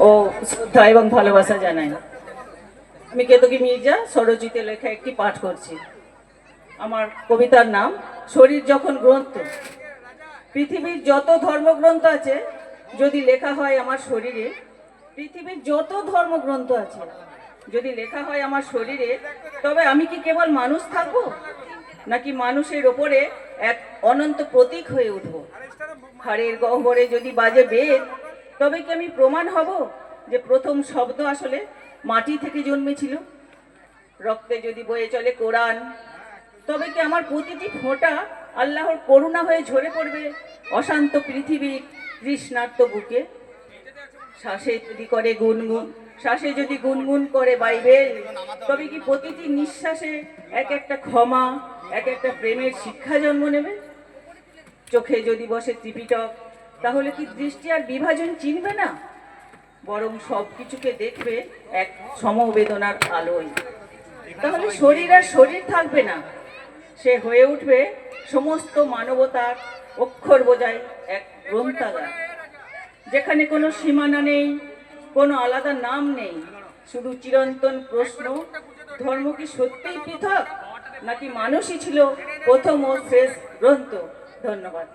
ও শ্রদ্ধা এবং ভালোবাসা জানাই। আমি কেতকী মির্জা স্বরচিতে লেখা একটি পাঠ করছি। আমার কবিতার নাম শরীর যখন গ্রন্থ। পৃথিবীর যত ধর্মগ্রন্থ আছে যদি লেখা হয় আমার শরীরে, পৃথিবীর যত ধর্মগ্রন্থ আছে যদি লেখা হয় আমার শরীরে, তবে আমি কি কেবল মানুষ থাকবো, নাকি মানুষের ওপরে এক অনন্ত প্রতীক হয়ে উঠবো? হাড়ের গহ্বরে যদি বাজে বেদ, তবে কি আমি প্রমাণ হব যে প্রথম শব্দ আসলে মাটি থেকে জন্মেছিল? রক্তে যদি বয়ে চলে কোরআন, তবে কি আমার প্রতিটি ফোঁটা আল্লাহর করুণা হয়ে ঝরে পড়বে অশান্ত পৃথিবীর তৃষ্ণার্ত বুকে? শ্বাসে যদি করে গুনগুন, শ্বাসে যদি গুনগুন করে বাইবেল, তবে কি প্রতিটি নিঃশ্বাসে এক একটা ক্ষমা, এক একটা প্রেমের শিক্ষা জন্ম নেবে? চোখে যদি বসে ত্রিপিটক, তাহলে কি দৃষ্টি আর বিভাজন চিনবে না, বরং সব কিছুকে দেখবে এক সমবেদনার আলোয়? তাহলে শরীর আর শরীর থাকবে না, সে হয়ে উঠবে সমস্ত মানবতার অক্ষর বোঝায় এক গ্রন্থাগার, যেখানে কোনো সীমানা নেই, কোনো আলাদা নাম নেই, শুধু চিরন্তন প্রশ্ন, ধর্ম কি সত্যিই পৃথক, নাকি মানুষই ছিল প্রথম ও শেষ গ্রন্থ? ধন্যবাদ।